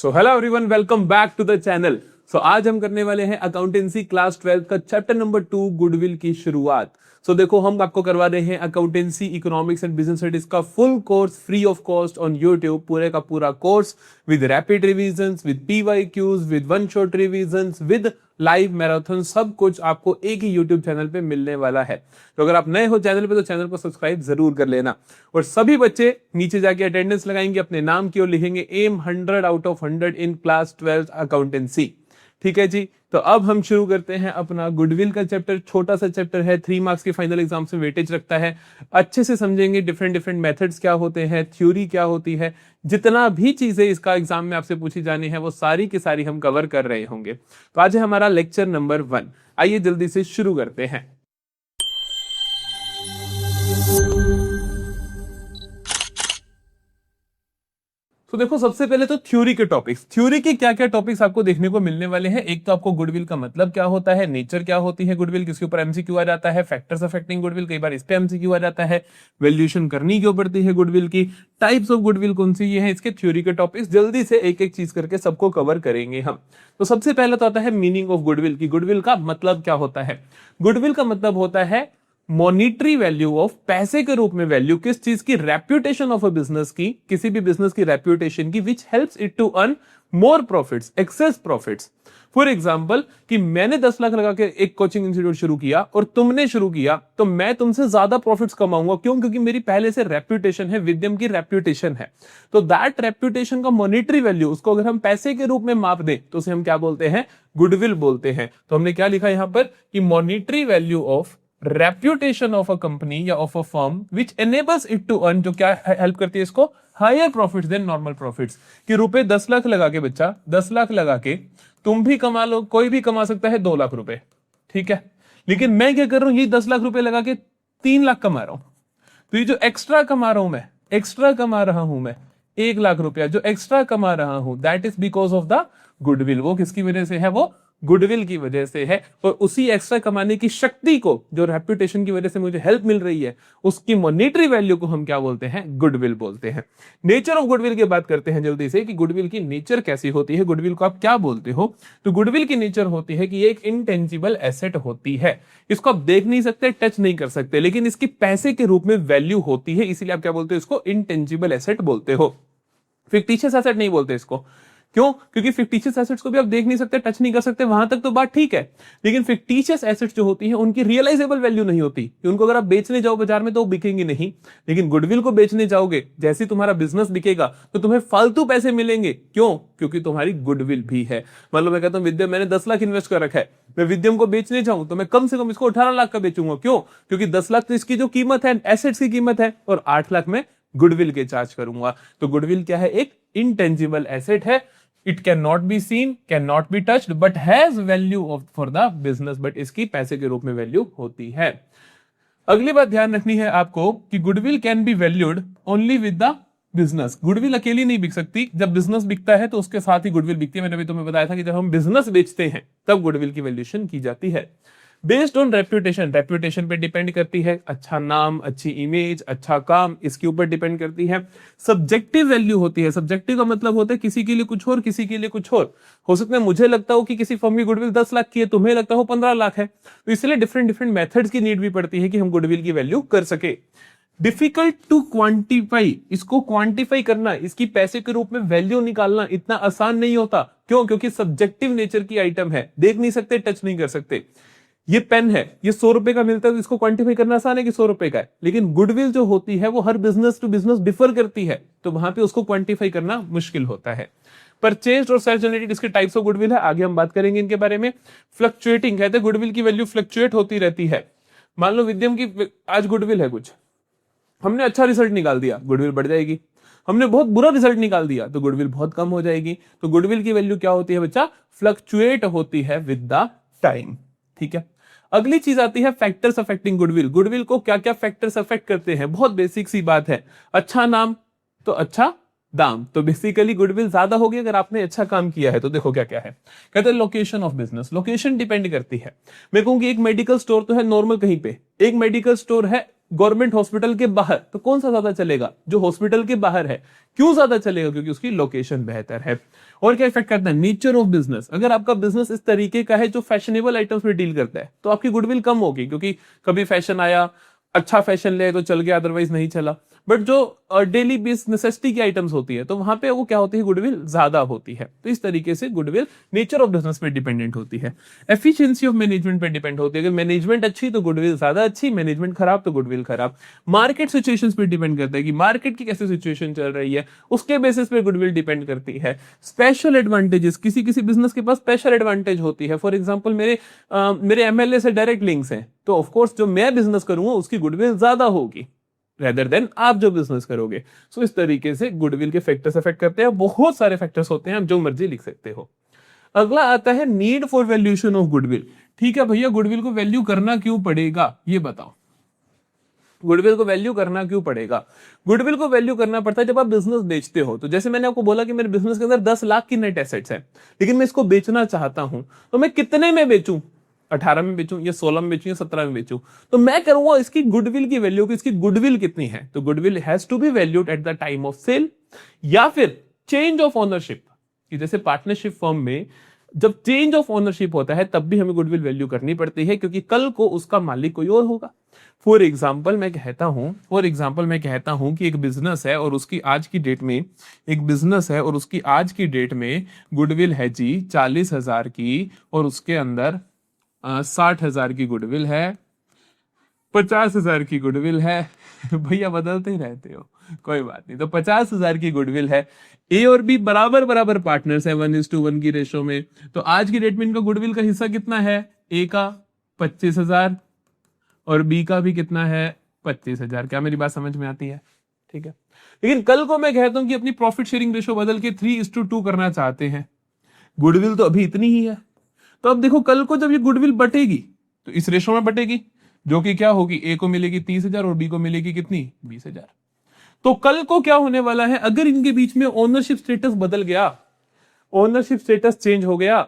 So hello everyone, welcome back to the channel. आज हम करने वाले हैं अकाउंटेंसी क्लास 12 का चैप्टर नंबर 2 गुडविल की शुरुआत। देखो, हम आपको करवा रहे हैं accountancy, economics and business studies का full course free of cost on YouTube. पूरे का पूरा course with rapid revisions, with PYQs, with one shot revisions, with live marathon, सब कुछ आपको एक ही यूट्यूब चैनल पे मिलने वाला है। तो अगर आप नए हो चैनल पे तो चैनल को सब्सक्राइब जरूर कर लेना। और सभी बच्चे नीचे जाके अटेंडेंस लगाएंगे अपने नाम की और लिखेंगे am 100 out of 100 in class 12 accountancy. ठीक है जी। तो अब हम शुरू करते हैं अपना गुडविल का चैप्टर। छोटा सा चैप्टर है, 3 मार्क्स के फाइनल एग्जाम से वेटेज रखता है। अच्छे से समझेंगे डिफरेंट मेथड्स क्या होते हैं, थ्योरी क्या होती है, जितना भी चीजें इसका एग्जाम में आपसे पूछी जानी है वो सारी की सारी हम कवर कर रहे होंगे। तो आज है हमारा लेक्चर नंबर 1। आइए जल्दी से शुरू करते हैं। तो देखो, सबसे पहले तो थ्योरी के टॉपिक्स। थ्योरी के क्या क्या टॉपिक्स आपको देखने को मिलने वाले हैं। एक तो आपको गुडविल का मतलब क्या होता है, नेचर क्या होती है गुडविल, किसके ऊपर एमसीक्यू आ जाता है, फैक्टर्स अफेक्टिंग गुडविल, कई बार इस पे एमसीक्यू आ जाता है, वैल्यूएशन करनी क्यों पड़ती है गुडविल की, टाइप्स ऑफ गुडविल कौन सी ये है, इसके थ्योरी के टॉपिक्स जल्दी से एक एक चीज करके सबको कवर करेंगे हम। तो सबसे पहले तो आता है मीनिंग ऑफ गुडविल की। गुडविल का मतलब क्या होता है? गुडविल का मतलब होता है मॉनिटरी वैल्यू ऑफ, पैसे के रूप में वैल्यू किस चीज की, रेप्यूटेशन ऑफ अ बिजनेस की, किसी भी बिजनेस की रेप्यूटेशन की, which helps it to earn more profits, excess profits. For example कि मैंने 10 लाख लगा के एक कोचिंग इंस्टीट्यूट शुरू किया और तुमने शुरू किया, तो मैं तुमसे ज्यादा प्रॉफिट्स कमाऊंगा। क्यों? क्योंकि मेरी पहले से रेप्यूटेशन है, विद्यम की रेप्यूटेशन है। तो दैट रेप्यूटेशन का मॉनिटरी वैल्यू, उसको अगर हम पैसे के रूप में माप दें तो उसे हम क्या बोलते हैं? गुडविल बोलते हैं। तो हमने क्या लिखा यहां पर कि monetary value of reputation of a company या of a firm which enables it to earn, जो क्या हेल्प करती है इसको, higher profits than normal profits. कि रुपए 10 लाख लगा के, बच्चा 10 लाख लगा के तुम भी कमा लो, कोई भी कमा सकता है 2 लाख रुपए, ठीक है। लेकिन मैं क्या कर रहा हूं, ये 10 लाख रुपए लगा के 3 लाख कमा रहा हूं। तो ये जो एक्स्ट्रा कमा रहा हूं मैं, एक्स्ट्रा कमा रहा हूं मैं 1 लाख रुपया जो एक्स्ट्रा कमा रहा हूं, that is because of the goodwill. वो किसकी वजह से है? वो गुडविल की वजह से है। और उसी एक्स्ट्रा कमाने की शक्ति को, जो रेप्यूटेशन की वजह से मुझे हेल्प मिल रही है, उसकी मॉनिटरी वैल्यू को हम क्या बोलते हैं? गुडविल बोलते हैं। नेचर ऑफ गुडविल की बात करते हैं जल्दी से कि गुडविल की नेचर कैसी होती है, गुडविल को आप क्या बोलते हो। तो गुडविल की नेचर होती है कि ये एक इनटेंजिबल एसेट होती है। इसको आप देख नहीं सकते, टच नहीं कर सकते, लेकिन इसकी पैसे के रूप में वैल्यू होती है, इसीलिए आप क्या बोलते हो? इसको इनटेंजिबल एसेट बोलते हो। फिक्टिशियस एसेट नहीं बोलते इसको। क्यों? क्योंकि फिक्टिशियस एसेट्स को भी आप देख नहीं सकते, टच नहीं कर सकते, वहां तक तो बात ठीक है। लेकिन फिक्टिशियस एसेट्स जो होती हैं उनकी रियलाइजेबल वैल्यू नहीं होती, उनको अगर आप बेचने जाओ बाजार में तो वो बिकेंगे नहीं। लेकिन गुडविल को बेचने जाओगे, जैसे तुम्हारा बिजनेस बिकेगा तो तुम्हें फालतू पैसे मिलेंगे। क्यों? क्योंकि तुम्हारी गुडविल भी है। मान लो मैं कहता हूं विद्यम, मैंने 10 लाख इन्वेस्ट कर रखा है, मैं विद्यम को बेचने जाऊं तो मैं कम से कम इसको 18 लाख का बेचूंगा। क्यों? क्योंकि 10 लाख तो इसकी जो कीमत है, एसेट्स की कीमत है, और 8 लाख में गुडविल के चार्ज करूंगा। तो गुडविल क्या है? एक इनटेंजिबल एसेट है। It cannot be seen, cannot be touched, but has value for the business. But इसकी पैसे के रूप में वैल्यू होती है। अगली बात ध्यान रखनी है आपको कि goodwill can be valued only with the business. Goodwill अकेली नहीं बिक सकती, जब बिजनेस बिकता है तो उसके साथ ही गुडविल बिकती है। मैंने भी तुम्हें बताया था कि जब हम बिजनेस बेचते हैं तब गुडविल की वैल्यूएशन की जाती है। बेस्ड ऑन रेप्यूटेशन, रेप्यूटेशन पे डिपेंड करती है, अच्छा नाम, अच्छी इमेज, अच्छा काम, इसके ऊपर डिपेंड करती है। सब्जेक्टिव वैल्यू होती है। सब्जेक्टिव का मतलब होता है किसी के लिए कुछ और, किसी के लिए कुछ और। हो सकता है मुझे लगता हो कि किसी फर्म की गुडविल 10 लाख की है, तुम्हें लगता हो 15 लाख है। तो इसलिए डिफरेंट मेथड्स की नीड भी पड़ती है कि हम गुडविल की वैल्यू कर सके। डिफिकल्ट टू क्वांटिफाई, इसको क्वांटिफाई करना, इसकी पैसे के रूप में वैल्यू निकालना इतना आसान नहीं होता। क्यों? क्योंकि सब्जेक्टिव नेचर की आइटम है, देख नहीं सकते, टच नहीं कर सकते। ये पेन है, ये 100 रुपए का मिलता है, तो इसको क्वांटिफाई करना आसान है कि 100 रुपए का है। लेकिन गुडविल जो होती है वो हर बिजनेस टू बिजनेस डिफर करती है, तो वहां पे उसको क्वांटिफाई करना मुश्किल होता है। परचेज और सेल्फ जनरेटेड, इसके टाइप्स ऑफ गुडविल है, आगे हम बात करेंगे इनके बारे में। फ्लक्चुएटिंग, कहते हैं गुडविल की वैल्यू फ्लक्चुएट होती रहती है। मान लो विद्यम की आज गुडविल है कुछ, हमने अच्छा रिजल्ट निकाल दिया, गुडविल बढ़ जाएगी। हमने बहुत बुरा रिजल्ट निकाल दिया तो गुडविल बहुत कम हो जाएगी। तो गुडविल की वैल्यू क्या होती है बच्चा? फ्लक्चुएट होती है विद द टाइम। ठीक है। अगली चीज आती है फैक्टर्स अफेक्टिंग गुडविल। गुडविल को क्या क्या फैक्टर्स अफेक्ट करते हैं? बहुत बेसिक सी बात है। अच्छा नाम तो अच्छा दाम। तो बेसिकली गुडविल ज्यादा होगी अगर आपने अच्छा काम किया है। तो देखो क्या क्या है, कहते हैं location of business. Location depend करती है। मैं कहूंगी एक मेडिकल स्टोर तो है नॉर्मल कहीं पे, एक मेडिकल स्टोर है गवर्नमेंट हॉस्पिटल के बाहर, तो कौन सा ज्यादा चलेगा? जो हॉस्पिटल के बाहर है। क्यों ज्यादा चलेगा? क्योंकि उसकी लोकेशन बेहतर है। और क्या इफेक्ट करता है? Nature of business. अगर आपका बिजनेस इस तरीके का है जो फैशनेबल आइटम्स में डील करता है तो आपकी गुडविल कम होगी, क्योंकि कभी फैशन आया, अच्छा फैशन ले तो चल गया, अदरवाइज नहीं चला। बट जो डेली बेस नेसेसिटी की आइटम्स होती है तो वहां पे वो क्या होती है, गुडविल ज्यादा होती है। तो इस तरीके से गुडविल नेचर ऑफ बिजनेस पे डिपेंडेंट होती है, एफिशिएंसी ऑफ मैनेजमेंट पे डिपेंड होती है। अगर मैनेजमेंट अच्छी तो गुडविल ज्यादा अच्छी, मैनेजमेंट खराब तो गुडविल खराब। मार्केट सिचुएशंस पे डिपेंड करता है कि मार्केट की कैसी सिचुएशन चल रही है, उसके बेसिस पे गुडविल डिपेंड करती है। स्पेशल एडवांटेजेस, किसी किसी बिजनेस के पास स्पेशल एडवांटेज होती है। फॉर एग्जाम्पल मेरे एमएलए से डायरेक्ट लिंक्स हैं, तो ऑफकोर्स जो मैं बिजनेस करूंगा उसकी गुडविल ज्यादा होगी रेदर देन आप जो बिजनेस करोगे। सो इस तरीके से गुडविल के फैक्टर्स अफेक्ट करते हैं। बहुत सारे फैक्टर्स होते हैं, आप जो मर्जी लिख सकते हो। अगला आता है need for valuation of goodwill. ठीक है भैया, गुडविल को वैल्यू करना क्यों पड़ेगा, ये बताओ। गुडविल को वैल्यू करना क्यों पड़ेगा? गुडविल को वैल्यू करना पड़ता है जब आप बिजनेस बेचते हो। तो जैसे मैंने आपको बोला कि मेरे बिजनेस के अंदर 10 लाख की नेट एसेट्स है, लेकिन मैं इसको बेचना चाहता हूं, तो मैं कितने में बेचूं? 18 में बेचूं या 16 में बेचूं या 17 में बेचूं? तो मैं करूंगा इसकी गुडविल की वैल्यू की, इसकी गुडविल कितनी है। तो goodwill has to be valued at the time of sale या फिर चेंज ऑफ ओनरशिप। जैसे पार्टनरशिप फर्म में जब चेंज ऑफ ओनरशिप होता है तब भी हमें गुडविल वैल्यू करनी पड़ती है, क्योंकि कल को उसका मालिक कोई और होगा। फॉर एग्जाम्पल मैं कहता हूं कि एक बिजनेस है और उसकी आज की डेट में गुडविल है जी 40,000 की, और उसके अंदर 60,000 की गुडविल है, 50,000 की गुडविल है। भैया बदलते ही रहते हो, कोई बात नहीं। तो 50,000 की गुडविल है, ए और बी बराबर बराबर पार्टनर्स है 1:1 की रेशो में। तो आज की डेट में इनका गुडविल का हिस्सा कितना है? ए का 25,000 और बी का भी कितना है? 25,000। क्या मेरी बात समझ में आती है? ठीक है। लेकिन कल को मैं कहता हूं कि अपनी प्रॉफिट शेयरिंग रेशो बदल के 3:2 करना चाहते हैं, गुडविल तो अभी इतनी ही है। तो अब देखो, कल को जब ये गुडविल बटेगी तो इस रेशो में बटेगी, जो कि क्या होगी, ए को मिलेगी 30,000 और बी को मिलेगी कितनी? 20,000। तो कल को क्या होने वाला है, अगर इनके बीच में ओनरशिप स्टेटस बदल गया, ओनरशिप स्टेटस चेंज हो गया,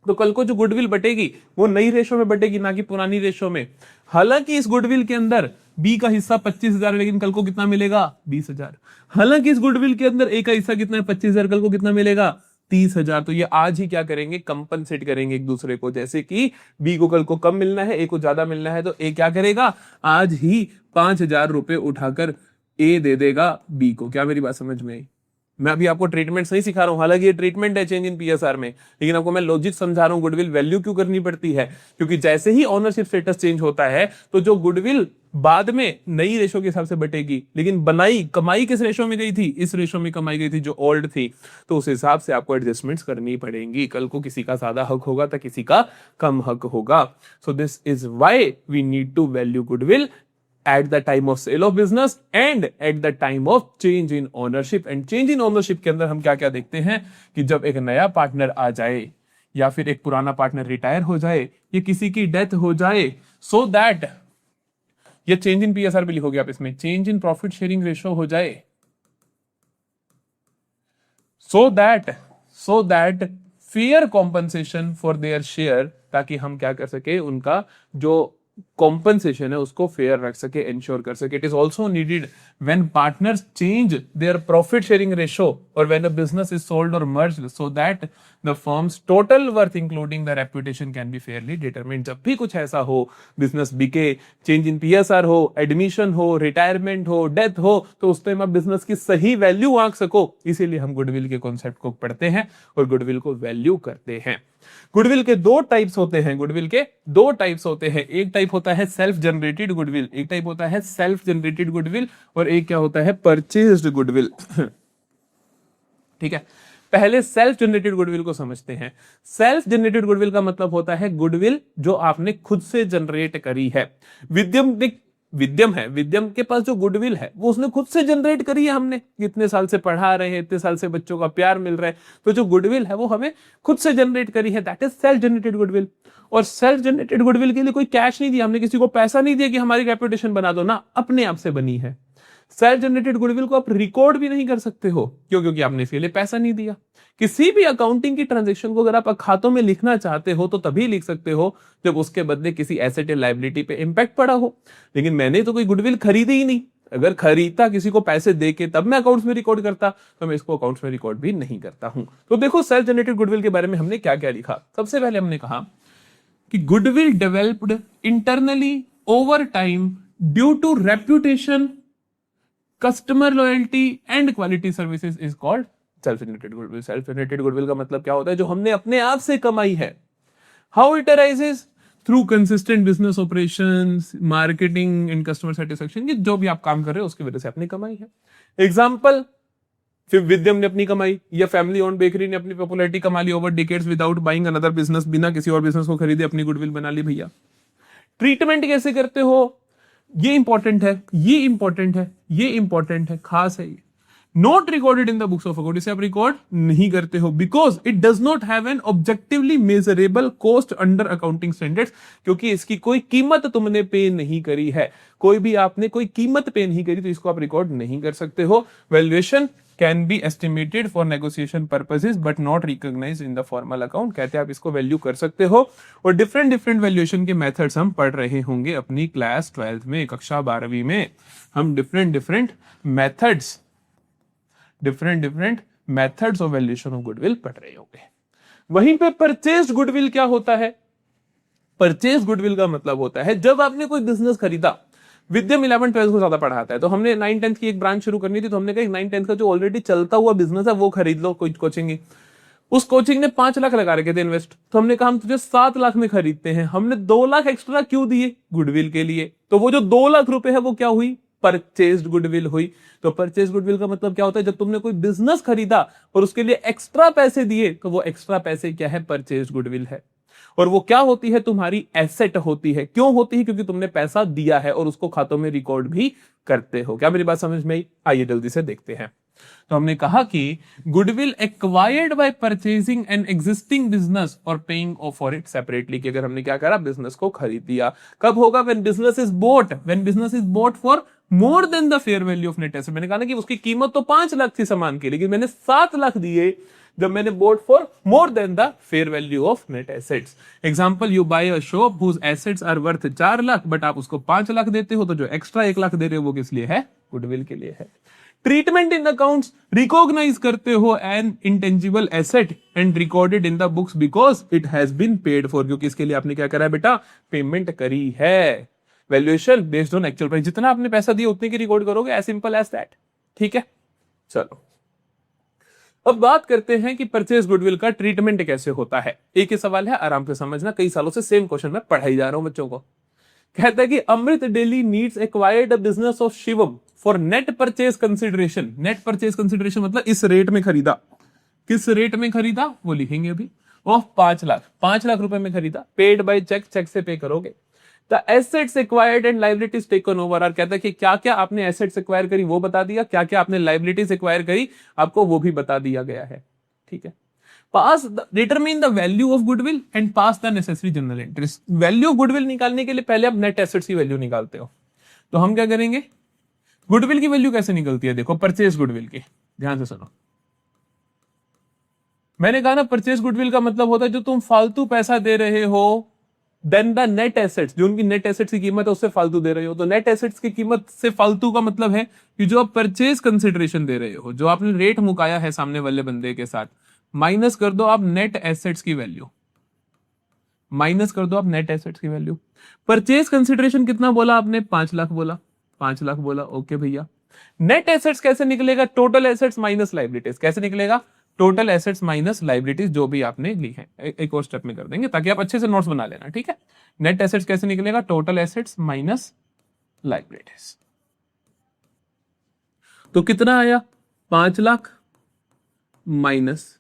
तो कल को जो गुडविल बटेगी वो नई रेशो में बटेगी, ना कि पुरानी रेशो में। हालांकि इस गुडविल के अंदर बी का हिस्सा 25,000 है, लेकिन कल को कितना मिलेगा? 20,000। हालांकि इस गुडविल के अंदर ए का हिस्सा कितना है? 25,000। कल को कितना मिलेगा? 30,000। तो ये आज ही क्या करेंगे, कंपनसेट करेंगे एक दूसरे को। जैसे कि बी को कल को कम मिलना है, ए को ज्यादा मिलना है, तो ए क्या करेगा, आज ही 5,000 रुपए उठाकर ए दे देगा बी को। क्या मेरी बात समझ में आई? मैं अभी आपको ट्रीटमेंट नहीं सिखा रहा हूं, हालांकि ये ट्रीटमेंट है चेंज इन पीएसआर में, लेकिन आपको मैं लॉजिक समझा रहा हूं गुडविल वैल्यू क्यों करनी पड़ती है। क्योंकि जैसे ही ओनरशिप स्टेटस चेंज होता है तो जो गुडविल बाद में नई रेशो के हिसाब से बटेगी, लेकिन कमाई किस रेशो में गई थी? इस रेशो में कमाई गई थी जो ओल्ड थी, तो उस हिसाब से आपको एडजस्टमेंट्स करनी पड़ेंगी। कल को किसी का ज्यादा हक होगा तो किसी का कम हक होगा। So this is why we need to value goodwill at the time of sale of business and at the time of change in ownership। and change in ownership के अंदर हम क्या क्या देखते हैं कि जब एक नया पार्टनर आ जाए या फिर एक पुराना पार्टनर रिटायर हो जाए या किसी की डेथ हो जाए, सो दैट ये चेंज इन पीएसआर भी लिखोगे आप, इसमें change in profit sharing ratio हो जाए, so that fair compensation for their share, ताकि हम क्या कर सके, उनका जो कॉम्पनसेशन है उसको फेयर रख सके, इंश्योर कर सके। It is also needed when partners change their profit sharing ratio और when a business is sold और merged, so that the firm's total worth including the reputation can be fairly determined. जब भी कुछ ऐसा हो, business बिके, change in PSR हो, admission हो, रिटायरमेंट हो, डेथ हो, तो उस टाइम आप बिजनेस की सही वैल्यू आंक सको। इसीलिए हम गुडविल के कॉन्सेप्ट को पढ़ते हैं और गुडविल को वैल्यू करते हैं। गुडविल के दो टाइप्स होते हैं, एक टाइप होता है सेल्फ जनरेटेड गुडविल, एक टाइप होता है सेल्फ जनरेटेड गुडविल, और एक क्या होता है, परचेज्ड गुडविल। ठीक है, पहले सेल्फ जनरेटेड गुडविल को समझते हैं। सेल्फ जनरेटेड गुडविल का मतलब होता है गुडविल जो आपने खुद से जनरेट करी है। विद्यम के पास जो गुडविल है वो उसने खुद से जनरेट करी है। हमने इतने साल से पढ़ा रहे हैं, इतने साल से बच्चों का प्यार मिल रहा है, तो जो गुडविल है वो हमें खुद से जनरेट करी है, that is self generated goodwill. और सेल्फ जनरेटेड गुडविल के लिए कोई कैश नहीं दिया, हमने किसी को पैसा नहीं दिया कि हमारी रेपुटेशन बना दो ना, अपने आप से बनी है। सेल्फ जनरेटेड गुडविल को आप रिकॉर्ड भी नहीं कर सकते हो, क्यों? क्योंकि आपने इसके लिए पैसा नहीं दिया। किसी भी अकाउंटिंग की ट्रांजैक्शन को अगर आप खातों में लिखना चाहते हो तो तभी लिख सकते हो जब उसके बदले किसी एसेट या लायबिलिटी पे इंपैक्ट पड़ा हो। लेकिन मैंने तो कोई गुडविल खरीदी ही नहीं, अगर खरीदता किसी को पैसे दे के तब मैं अकाउंट्स में रिकॉर्ड करता, तो मैं इसको अकाउंट्स में रिकॉर्ड भी नहीं करता हूं। तो देखो सेल्फ जनरेटेड गुडविल के बारे में हमने क्या क्या लिखा। सबसे पहले हमने कहा कि goodwill developed internally over time due to reputation, customer loyalty and quality services is called self generated goodwill. Self generated goodwill का मतलब क्या होता है? जो हमने अपने आप से कमाई है। How it arises? Through consistent business operations, marketing and customer satisfaction. ये जो भी आप काम कर रहे हो उसकी वजह से अपनी कमाई है। एग्जाम्पल, फिर विद्यम ने अपनी कमाई या फैमिली ओन्ड बेकरी ने अपनी पॉपुलैरिटी कमा ली over decades without buying another business. बिना किसी और बिजनेस को खरीदे अपनी गुडविल बना ली भैया। ट्रीटमेंट कैसे करते हो? ये इंपॉर्टेंट है, ये इंपॉर्टेंट है, ये इंपॉर्टेंट है, खास है ये। Not recorded in the books of account, इसे आप रिकॉर्ड नहीं करते हो because it does not have an objectively measurable cost under accounting standards. क्योंकि इसकी कोई कीमत तुमने पे नहीं करी है, कोई भी आपने कोई कीमत पे नहीं करी, तो इसको आप रिकॉर्ड नहीं कर सकते हो। Valuation can be estimated for negotiation purposes but not recognise in the formal account. कहते हैं आप इसको वैल्यू कर सकते हो। और डिफरेंट डिफरेंट वैल्यूएशन के मेथड्स हम पढ़ रहे होंगे अपनी क्लास 12th में, कक्षा 12वीं में। हम different methods of valuation of goodwill पढ़ रहे होंगे। वहीं पे परचेज्ड गुडविल क्या होता है? परचेज गुडविल का मतलब होता है जब आपने कोई बिजनेस खरीदा। विद्यम 11-12 को ज्यादा पढ़ाता है, तो हमने 9-10 की एक ब्रांच शुरू करनी थी, तो हमने कहा 9-10 का जो ऑलरेडी चलता हुआ बिजनेस है वो खरीद लो, कोई कोचिंग की। उस कोचिंग ने 5 लाख लगा रखे थे इन्वेस्ट, तो हमने कहा हम तुझे 7 लाख में खरीदते हैं। हमने 2 लाख एक्स्ट्रा क्यों दिए? गुडविल के लिए। तो वो जो 2 लाख रुपए है वो क्या हुई? परचेज्ड गुडविल हुई। तो परचेज गुडविल का मतलब क्या होता है? जब तुमने कोई बिजनेस खरीदा और उसके लिए एक्स्ट्रा पैसे दिए, तो वो एक्स्ट्रा पैसे क्या है? परचेज गुडविल है। और वो क्या होती है? तुम्हारी एसेट होती है। क्यों होती है? क्योंकि तुमने पैसा दिया है और उसको खातों में रिकॉर्ड भी करते हो। क्या मेरी बात समझ में आई? आइए जल्दी से देखते हैं। तो हमने कहा कि goodwill acquired by purchasing an existing business और paying off for it separately. कि अगर हमने क्या करा? बिजनेस को खरीद दिया। कब होगा? When business is boat, when business is boat for more than the fair value of net asset. मैंने कहा ना कि उसकी कीमत तो 5 लाख थी सामान की, लेकिन मैंने 7 लाख दिए जब मैंने bought for more than the fair value of net assets. Example, you buy a shop whose assets are worth 4 lakh but आप उसको 5 लाख देते हो, तो जो एक्स्ट्रा 1 लाख दे रहे हो वो किस लिए है? गुडविल के लिए है। ट्रीटमेंट इन अकाउंट्स, रिकॉग्नाइज करते हो an intangible asset and recorded in the books because it has been paid for. क्योंकि इसके लिए आपने क्या करा है बेटा? पेमेंट करी है। Valuation based on actual price, जितना आपने पैसा दिया उतने की रिकॉर्ड करोगे, एज सिंपल एज दैट। ठीक है, चलो अब बात करते हैं कि परचेज गुडविल का ट्रीटमेंट कैसे होता है। एक ही सवाल है, आराम से समझना, कई सालों से सेम क्वेश्चन मैं पढ़ाई जा रहा हूं बच्चों को। कहता है कि Amrit daily needs acquired a business of Shivam for net purchase consideration. Net purchase consideration मतलब इस रेट में खरीदा। किस रेट में खरीदा वो लिखेंगे अभी। ऑफ 5 लाख, 5 लाख रुपए में खरीदा। पेड बाय चेक, चेक से पे करोगे। The assets acquired and liabilities taken over. और कहता है कि क्या क्या आपने एसेट्स एक्वायर करी वो बता दिया, क्या क्या आपने लायबिलिटीज एक्वायर करी आपको वो भी बता दिया गया है। ठीक है, pass determine the value of goodwill and pass the necessary journal entries. Value of goodwill निकालने के लिए पहले आप नेट एसेट्स की वैल्यू निकालते हो। तो हम क्या करेंगे? गुडविल की वैल्यू कैसे निकलती है? देखो, परचेज गुडविल की, ध्यान से सुनो। मैंने कहा ना, परचेज गुडविल का मतलब होता है जो तुम फालतू पैसा दे रहे हो देन द नेट एसेट्स, जो उनकी नेट एसेट्स की कीमत है उससे फालतू दे रहे हो। तो नेट एसेट्स की कीमत से फालतू का मतलब है कि जो आप परचेज कंसिडरेशन दे रहे हो, जो आपने रेट मुकाया है सामने वाले बंदे के साथ, माइनस कर दो आप नेट एसेट्स की वैल्यू। माइनस कर दो आप नेट एसेट्स की वैल्यू। परचेज कंसिडरेशन कितना बोला आपने? 5 लाख बोला, 5 लाख बोला, ओके भैया। नेट एसेट्स कैसे निकलेगा? Total assets minus liabilities. कैसे निकलेगा? टोटल एसेट्स माइनस लायबिलिटीज, जो भी आपने ली है। एक और स्टेप में कर देंगे ताकि आप अच्छे से नोट्स बना लेना। ठीक है, नेट एसेट्स कैसे निकलेगा? Total assets minus liabilities. तो कितना आया? 5 लाख माइनस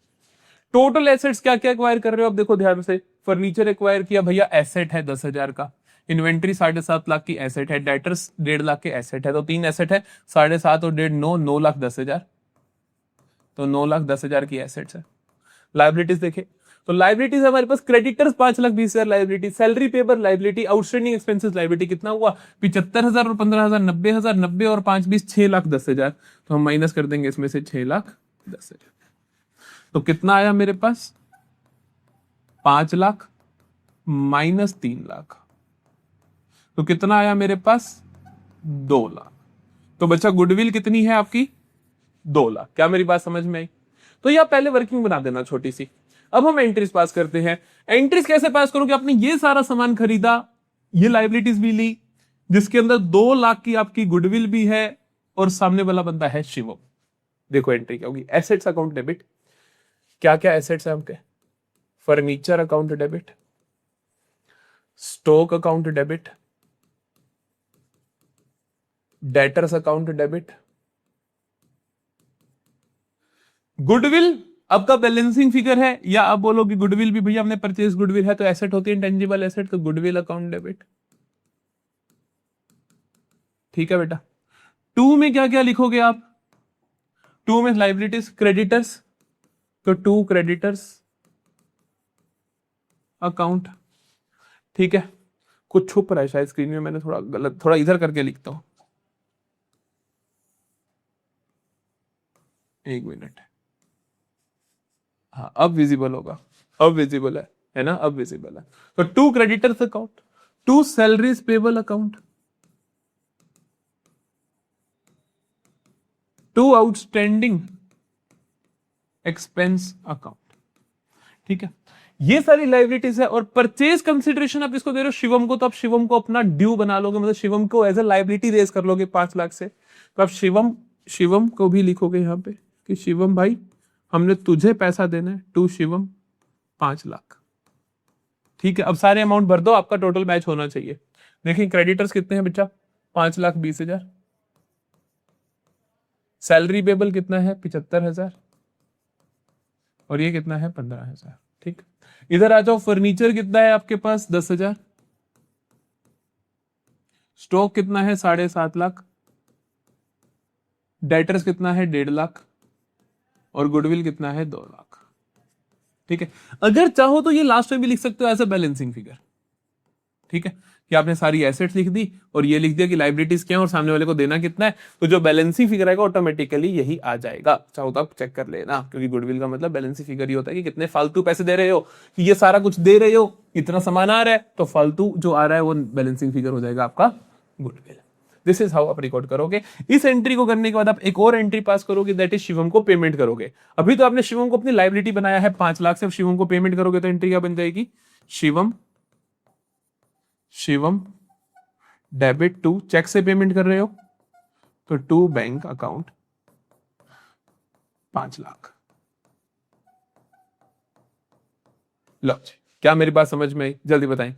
टोटल एसेट्स क्या क्या एक्वायर कर रहे हो आप देखो ध्यान से। फर्नीचर एक्वायर किया भैया, एसेट है 10,000 का। इन्वेंट्री 7.5 लाख की एसेट है। डेटर्स 1.5 लाख के एसेट है। तो 3 एसेट है, 7.5 और 1.5 9 लाख 10,000। तो 9 लाख 10,000 की एसेट्स है। लाइबिलिटीज देखे तो लाइबिलिटीज हमारे पास creditors 5,20,000 liability, salary paper liability, outstanding expenses liability कितना हुआ? 75,000 और 15,000 90,000, 90 और 5 20 6 लाख 10,000। तो हम माइनस कर देंगे इसमें से 6 लाख 10,000। तो कितना आया मेरे पास? 5 लाख माइनस 3 लाख। तो कितना आया मेरे पास? 2 लाख। तो बच्चा गुडविल कितनी है आपकी? 2 लाख। क्या मेरी बात समझ में आई? तो ये आप पहले वर्किंग बना देना छोटी सी। अब हम एंट्रीज पास करते हैं। एंट्रीज कैसे पास करोगे? आपने ये सारा सामान खरीदा, ये लाइबिलिटीज भी ली, जिसके अंदर 2 लाख की आपकी गुडविल भी है, और सामने वाला बंदा है शिवम। देखो एंट्री क्या होगी? Assets account debit. क्या क्या एसेट्स है आपके? Furniture account debit, stock account debit, debtors account debit, goodwill आपका बैलेंसिंग फिगर है, या आप बोलो कि गुडविल भी भैया हमने परचेज गुडविल है तो एसेट होती है, इंटेंजिबल एसेट, तो गुडविल अकाउंट डेबिट। ठीक है बेटा। 2 में क्या क्या लिखोगे आप? 2 में लाइबिलिटीज, क्रेडिटर्स, तो 2 क्रेडिटर्स अकाउंट। ठीक है। कुछ छुप रहा है शायद स्क्रीन में, मैंने थोड़ा गलत, थोड़ा इधर करके लिखता हूं, 1 मिनट। हाँ अब विजिबल होगा, अब विजिबल है ना? अब विजिबल है। तो 2 creditors account, 2 salaries payable account, 2 outstanding expense account. ठीक है। ये सारी लाइबिलिटीज है। और परचेज कंसिडरेशन आप इसको दे रहे हो शिवम को, तो आप शिवम को अपना ड्यू बना लोगे, मतलब शिवम को एज ए लाइबिलिटी रेज कर लोगे 5 लाख से। तो आप शिवम को भी लिखोगे यहां पे कि शिवम भाई हमने तुझे पैसा देना है, टू शिवम 5 लाख। ठीक है। अब सारे अमाउंट भर दो, आपका टोटल मैच होना चाहिए। देखिए क्रेडिटर्स कितने हैं बच्चा? 5,20,000। सैलरी पेबल कितना है? 75,000। और ये कितना है? 15,000। ठीक। इधर आ जाओ, फर्नीचर कितना है आपके पास? 10,000। स्टॉक कितना है? 7.5 लाख। डेटर्स कितना है? 1.5 लाख। और गुडविल कितना है? 2 लाख। ठीक है। अगर चाहो तो ये लास्ट में भी लिख सकते हो एज अ बैलेंसिंग फिगर। ठीक है, कि आपने सारी एसेट्स लिख दी और ये लिख दिया कि लाइबिलिटीज क्या है और सामने वाले को देना कितना है, तो जो बैलेंसिंग फिगर आएगा ऑटोमेटिकली यही आ जाएगा। चाहो तो आप चेक कर लेना, क्योंकि गुडविल का मतलब बैलेंसिंग फिगर ही होता है कि कितने फालतू पैसे दे रहे हो, कि ये सारा कुछ दे रहे हो, इतना सामान आ रहा है, तो फालतू जो आ रहा है वो बैलेंसिंग फिगर हो जाएगा आपका गुडविल। दिस इज हाउ आप रिकॉर्ड करोगे। इस एंट्री को करने के बाद आप एक और एंट्री पास करोगे, दैट इज शिवम को पेमेंट करोगे। अभी तो आपने शिवम को अपनी लाइबिलिटी बनाया है 5 लाख से, अब शिवम को पेमेंट करोगे तो एंट्री क्या बन जाएगी? शिवम डेबिट टू, चेक से पेमेंट कर रहे हो तो टू बैंक अकाउंट 5 लाख। लो जी, क्या मेरी बात समझ में आई? जल्दी बताएं,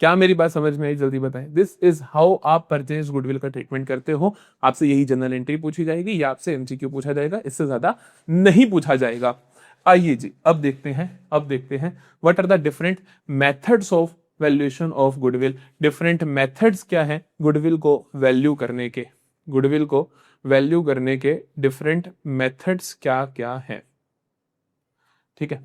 क्या मेरी बात समझ में आई? जल्दी बताएं। दिस इज हाउ आप परचेज गुडविल का ट्रीटमेंट करते हो। आपसे यही जनरल एंट्री पूछी जाएगी या आपसे एमसीक्यू पूछा जाएगा, इससे ज्यादा नहीं पूछा जाएगा। आइए जी, अब देखते हैं what are the different methods of valuation of goodwill. Different methods क्या है गुडविल को वैल्यू करने के? गुडविल को वैल्यू करने के डिफरेंट मेथड्स क्या क्या है? ठीक है,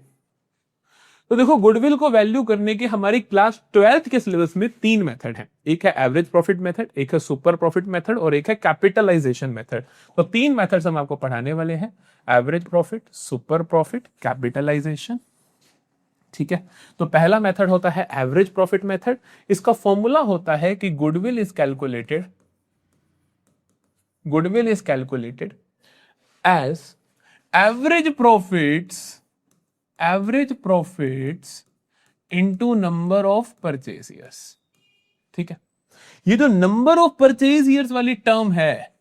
तो देखो गुडविल को वैल्यू करने के हमारी क्लास 12th के सिलेबस में 3 मेथड हैं। एक है एवरेज प्रॉफिट मेथड, एक है सुपर प्रॉफिट मेथड और एक है कैपिटलाइजेशन मेथड। तो 3 मेथड्स हम आपको पढ़ाने वाले हैं, average profit, super profit, capitalisation. ठीक है, तो पहला मेथड होता है एवरेज प्रॉफिट मेथड। इसका फॉर्मूला होता है कि goodwill is calculated as average profits into number of purchase years. ठीक है, ये जो नंबर ऑफ परचेज ईयर्स वाली टर्म है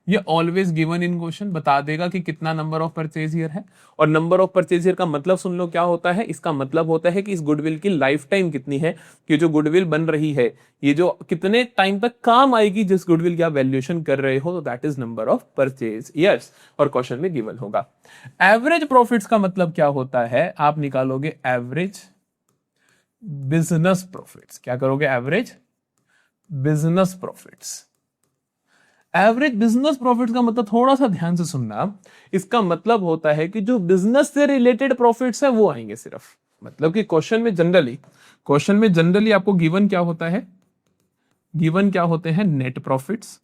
ये ऑलवेज गिवन इन क्वेश्चन, बता देगा कि कितना नंबर ऑफ परचेज ईयर है। और नंबर ऑफ परचेज ईयर का मतलब सुन लो क्या होता है, इसका मतलब होता है कि इस गुडविल की लाइफ टाइम कितनी है, कि जो गुडविल बन रही है ये जो कितने टाइम तक काम आएगी जिस गुडविल की आप वैल्यूएशन कर रहे हो, तो that is number of purchase years, और क्वेश्चन में गिवन होगा। एवरेज प्रॉफिट्स का मतलब क्या होता है, आप निकालोगे एवरेज बिजनेस प्रॉफिट्स। क्या करोगे? Average business profits. Average business profit का मतलब थोड़ा सा ध्यान से सुनना, इसका मतलब होता है कि जो बिजनेस से रिलेटेड प्रॉफिट्स है वो आएंगे सिर्फ। मतलब कि क्वेश्चन में जनरली आपको गिवन क्या होता है, गिवन क्या होते हैं? Net profits.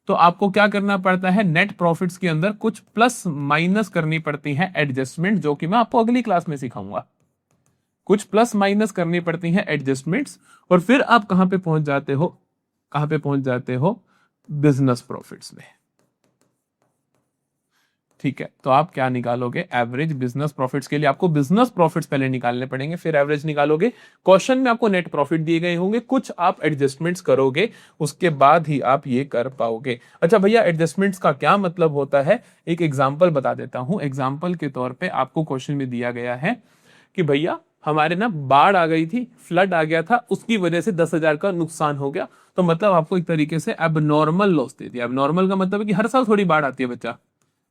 तो आपको क्या करना पड़ता है, नेट प्रॉफिट्स के अंदर कुछ प्लस माइनस करनी पड़ती है एडजस्टमेंट, जो कि मैं आपको अगली क्लास में सिखाऊंगा। कुछ प्लस माइनस करनी पड़ती है एडजस्टमेंट्स, और फिर आप कहां पे पहुंच जाते हो, बिजनेस प्रॉफिट्स में। ठीक है, तो आप क्या निकालोगे, एवरेज बिजनेस प्रॉफिट्स के लिए आपको बिजनेस प्रॉफिट्स पहले निकालने पड़ेंगे, फिर एवरेज निकालोगे। क्वेश्चन में आपको नेट प्रॉफिट दिए गए होंगे, कुछ आप एडजस्टमेंट्स करोगे, उसके बाद ही आप ये कर पाओगे। अच्छा भैया, एडजस्टमेंट्स का क्या मतलब होता है, एक एग्जाम्पल बता देता हूं। एग्जाम्पल के तौर पर आपको क्वेश्चन में दिया गया है कि भैया हमारे ना बाढ़ आ गई थी, फ्लड आ गया था, उसकी वजह से 10,000 का नुकसान हो गया। तो मतलब आपको एक तरीके से एबनॉर्मल लॉस दे दिया। एबनॉर्मल का मतलब है कि हर साल थोड़ी बाढ़ आती है बच्चा।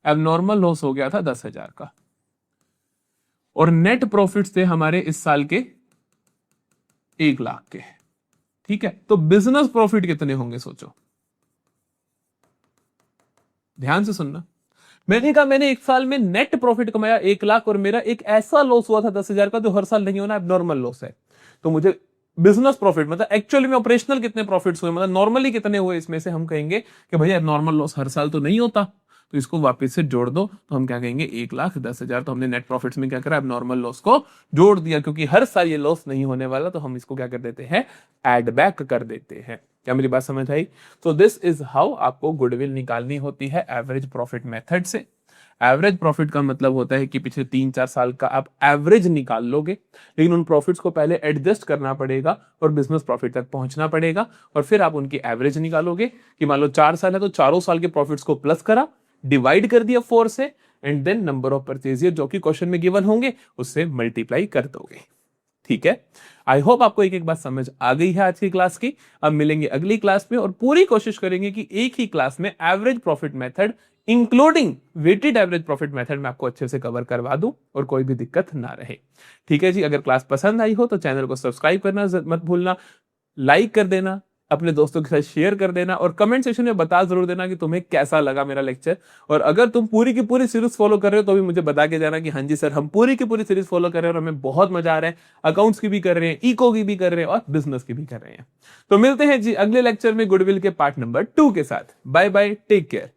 एबनॉर्मल लॉस हो गया था 10,000 का, और नेट प्रॉफिट्स थे हमारे इस साल के 1,00,000 के। ठीक है, तो बिजनेस प्रॉफिट कितने होंगे सोचो, ध्यान से सुनना। मैंने कहा मैंने एक साल में नेट प्रॉफिट कमाया 1,00,000 और मेरा एक ऐसा लॉस हुआ था 10,000 का जो हर साल नहीं होना, एबनॉर्मल लॉस है। तो मुझे बिजनेस प्रॉफिट मतलब एक्चुअली में ऑपरेशनल कितने प्रॉफिट्स हुए, मतलब नॉर्मली कितने हुए, इसमें से हम कहेंगे कि भैया एबनॉर्मल लॉस हर साल तो नहीं होता, तो इसको वापस से जोड़ दो, तो हम क्या कहेंगे 1,10,000। तो हमने नेट प्रॉफिट्स में क्या करा, एबनॉर्मल लॉस को जोड़ दिया, क्योंकि हर साल ये लॉस नहीं होने वाला, तो हम इसको क्या कर देते हैं, एड बैक कर देते हैं। क्या मेरी बात समझ आई? तो दिस इज हाउ आपको गुडविल निकालनी होती है एवरेज प्रॉफिट मेथड से। एवरेज प्रॉफिट का मतलब होता है कि पिछले 3-4 साल का आप एवरेज निकाल लोगे, लेकिन उन प्रॉफिट्स को पहले एडजस्ट करना पड़ेगा और बिजनेस प्रॉफिट तक पहुंचना पड़ेगा, और फिर आप उनकी एवरेज निकालोगे कि मान लो 4 साल है तो चारों साल के प्रॉफिट्स को प्लस करा, डिवाइड कर दिया 4 से, and then number of purchase जो कि क्वेश्चन में गिवन होंगे उससे मल्टीप्लाई कर दोगे। ठीक है, आई होप आपको एक एक बात समझ आ गई है आज की क्लास की। अब मिलेंगे अगली क्लास में और पूरी कोशिश करेंगे कि एक ही क्लास में average profit method including weighted average profit method में आपको अच्छे से कवर करवा दूं और कोई भी दिक्कत ना रहे। ठीक है जी, अगर क्लास पसंद आई हो तो चैनल को सब्सक्राइब करना मत भूलना, लाइक कर देना, अपने दोस्तों के साथ शेयर कर देना, और कमेंट सेक्शन में बता जरूर देना कि तुम्हें कैसा लगा मेरा लेक्चर। और अगर तुम पूरी की पूरी सीरीज फॉलो कर रहे हो तो भी मुझे बता के जाना कि हाँ जी सर, हम पूरी की पूरी सीरीज फॉलो कर रहे हैं और हमें बहुत मजा आ रहा है, अकाउंट्स की भी कर रहे हैं, इको की भी कर रहे हैं और बिजनेस की भी कर रहे हैं। तो मिलते हैं जी अगले लेक्चर में गुडविल के पार्ट नंबर 2 के साथ। Bye bye, take care.